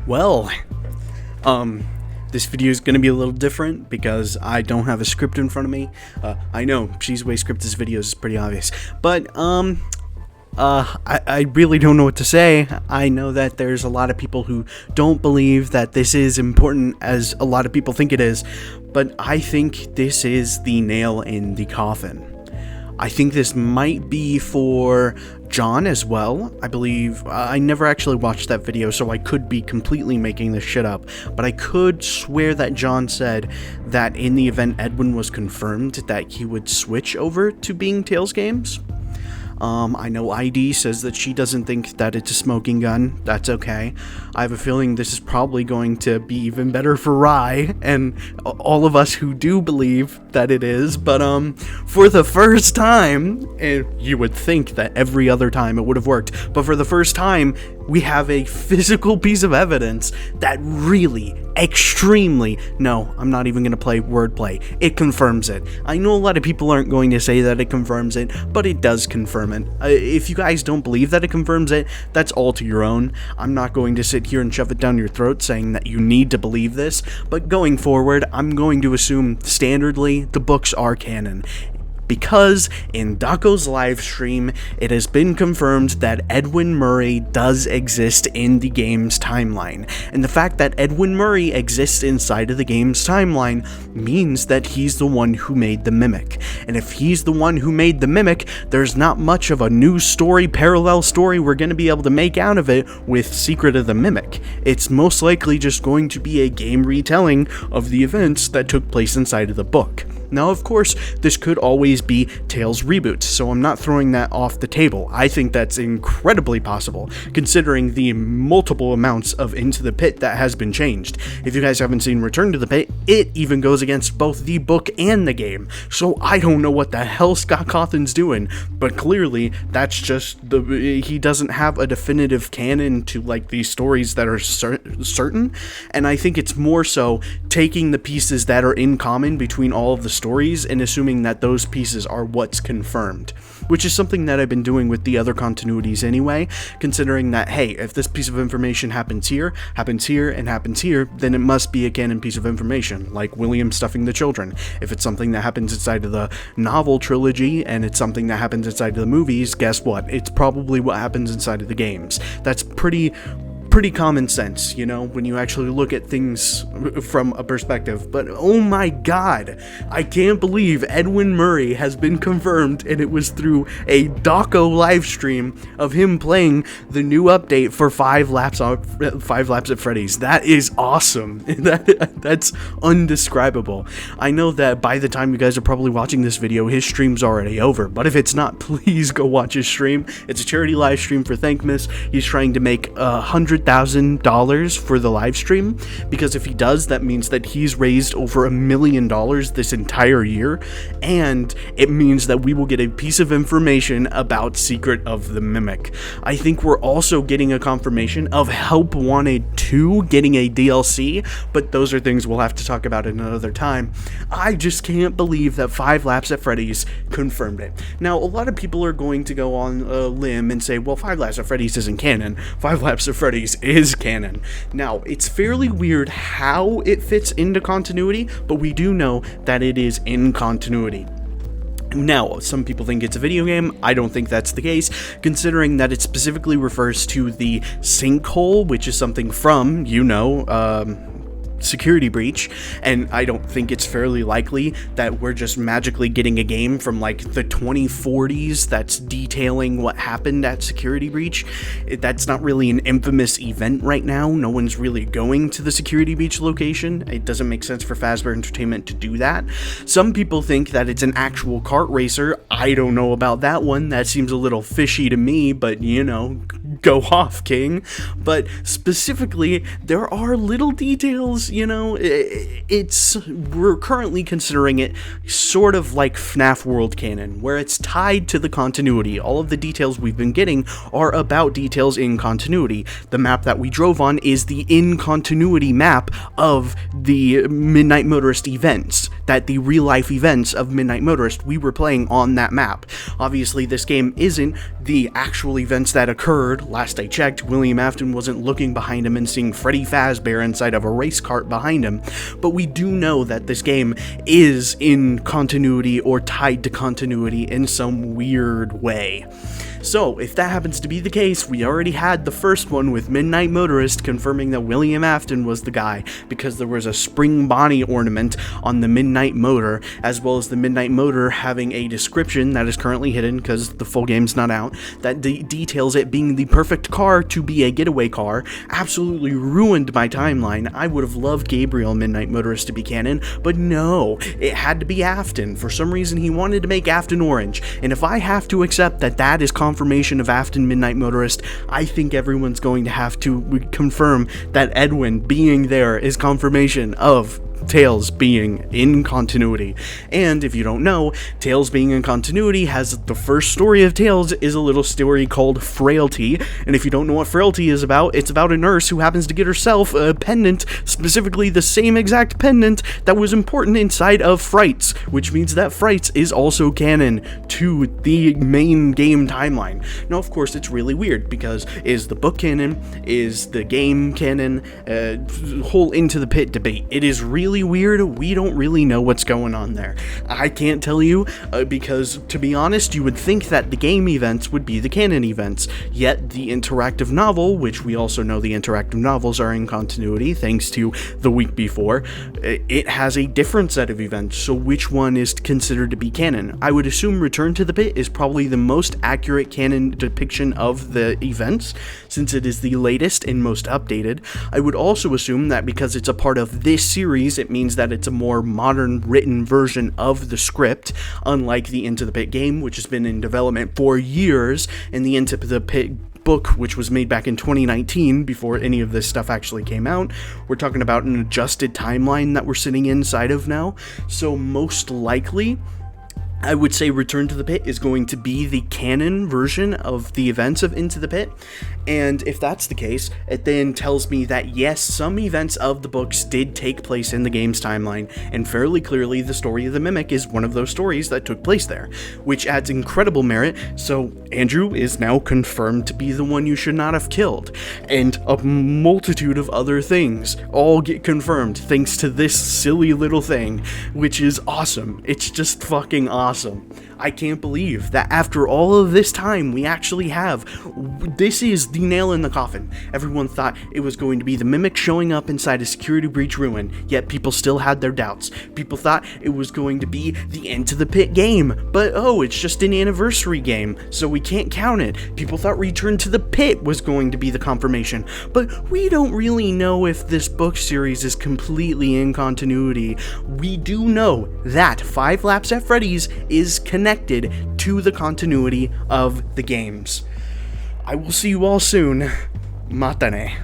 Well, this video is going to be a little different because I don't have a script in front of me. I know, She's the way script this video is pretty obvious, but, I really don't know what to say. I know that there's a lot of people who don't believe that this is important as a lot of people think it is, but I think this is the nail in the coffin. I think this might be for John as well. I believe, I never actually watched that video, so I could be completely making this shit up, but I could swear that John said that in the event Edwin was confirmed that he would switch over to being Talesgames. I know ID says that she doesn't think that it's a smoking gun. That's okay. I have a feeling this is probably going to be even better for Rye and all of us who do believe that it is. But for the first time, and you would think that every other time it would have worked, but for the first time, we have a physical piece of evidence that really, extremely, no, I'm not even going to play wordplay, it confirms it. I know a lot of people aren't going to say that it confirms it, but it does confirm it. If you guys don't believe that it confirms it, that's all to your own. I'm not going to sit here and shove it down your throat saying that you need to believe this, but going forward, I'm going to assume standardly the books are canon. Because in Dako's live stream, it has been confirmed that Edwin Murray does exist in the game's timeline. And the fact that Edwin Murray exists inside of the game's timeline means that he's the one who made the Mimic. And if he's the one who made the Mimic, there's not much of a new story, parallel story we're going to be able to make out of it with Secret of the Mimic. It's most likely just going to be a game retelling of the events that took place inside of the book. Now, of course, this could always be Tales reboot, so I'm not throwing that off the table. I think that's incredibly possible, considering the multiple amounts of Into the Pit that has been changed. If you guys haven't seen Return to the Pit, it even goes against both the book and the game, so I don't know what the hell Scott Cawthon's doing, but clearly, that's just he doesn't have a definitive canon to, like, these stories that are certain, and I think it's more so taking the pieces that are in common between all of the stories and assuming that those pieces are what's confirmed, which is something that I've been doing with the other continuities anyway, considering that, hey, if this piece of information happens here, and happens here, then it must be a canon piece of information, like William stuffing the children. If it's something that happens inside of the novel trilogy, and it's something that happens inside of the movies, guess what? It's probably what happens inside of the games. That's pretty common sense, you know, when you actually look at things from a perspective. But oh my god, I can't believe Edwin Murray has been confirmed, and it was through a Dako live stream of him playing the new update for 5 laps at Freddy's. That is awesome. That's undescribable. I know that by the time you guys are probably watching this video, his stream's already over, but if it's not, please go watch his stream. It's a charity live stream for Thankmas. He's trying to make $100,000 for the live stream, because if he does, that means that he's raised over $1 million this entire year, and it means that we will get a piece of information about Secret of the Mimic. I think we're also getting a confirmation of Help Wanted 2 getting a DLC, but those are things we'll have to talk about in another time. I just can't believe that 5 Laps at Freddy's confirmed it. Now, a lot of people are going to go on a limb and say, well, 5 Laps at Freddy's isn't canon. 5 Laps at Freddy's is canon. Now, it's fairly weird how it fits into continuity, but we do know that it is in continuity. Now, some people think it's a video game. I don't think that's the case, considering that it specifically refers to the sinkhole, which is something from, you know, Security Breach, and I don't think it's fairly likely that we're just magically getting a game from like the 2040s that's detailing what happened at Security Breach. That's not really an infamous event right now. No one's really going to the Security Breach location. It doesn't make sense for Fazbear Entertainment to do that. Some people think that it's an actual kart racer. I don't know about that one. That seems a little fishy to me, but you know, go off, King. But specifically, there are little details, you know, we're currently considering it sort of like Fnaf world canon, where it's tied to the continuity. All of the details we've been getting are about details in continuity. The map that we drove on is the in-continuity map of the Midnight Motorist events, that the real-life events of Midnight Motorist, we were playing on that map. Obviously, this game isn't the actual events that occurred, last I checked, William Afton wasn't looking behind him and seeing Freddy Fazbear inside of a race cart behind him, but we do know that this game is in continuity or tied to continuity in some weird way. So, if that happens to be the case, we already had the first one with Midnight Motorist confirming that William Afton was the guy, because there was a spring body ornament on the Midnight Motor, as well as the Midnight Motor having a description that is currently hidden because the full game's not out, that details it being the perfect car to be a getaway car. Absolutely ruined my timeline. I would have loved Gabriel Midnight Motorist to be canon, but no, it had to be Afton. For some reason, he wanted to make Afton orange, and if I have to accept that that is confirmation of Afton Midnight Motorist, I think everyone's going to have to confirm that Edwin being there is confirmation of Tails being in continuity. And if you don't know, Tails being in continuity has the first story of Tails is a little story called Frailty, and if you don't know what Frailty is about, it's about a nurse who happens to get herself a pendant, specifically the same exact pendant that was important inside of Frights, which means that Frights is also canon to the main game timeline. Now, of course, it's really weird, because is the book canon? Is the game canon? Whole Into the Pit debate. It is really weird. We don't really know what's going on there. I can't tell you, because to be honest, you would think that the game events would be the canon events, yet the interactive novel, which we also know the interactive novels are in continuity thanks to the week before, it has a different set of events. So which one is considered to be canon? I would assume Return to the Pit is probably the most accurate canon depiction of the events, since it is the latest and most updated. I would also assume that because it's a part of this series, it means that it's a more modern written version of the script, unlike the Into the Pit game, which has been in development for years, and the Into the Pit book, which was made back in 2019 before any of this stuff actually came out. We're talking about an adjusted timeline that we're sitting inside of now, so most likely I would say Return to the Pit is going to be the canon version of the events of Into the Pit, and if that's the case, it then tells me that yes, some events of the books did take place in the game's timeline, and fairly clearly the story of the Mimic is one of those stories that took place there, which adds incredible merit. So Andrew is now confirmed to be the one you should not have killed, and a multitude of other things all get confirmed thanks to this silly little thing, which is awesome. It's just fucking awesome. I can't believe that after all of this time we actually have, this is the nail in the coffin. Everyone thought it was going to be the Mimic showing up inside a security breach ruin, yet people still had their doubts. People thought it was going to be the Into the Pit game, but oh, it's just an anniversary game, so we can't count it. People thought Return to the Pit was going to be the confirmation, but we don't really know if this book series is completely in continuity. We do know that 5 Laps at Freddy's is connected to the continuity of the games. I will see you all soon. Matane.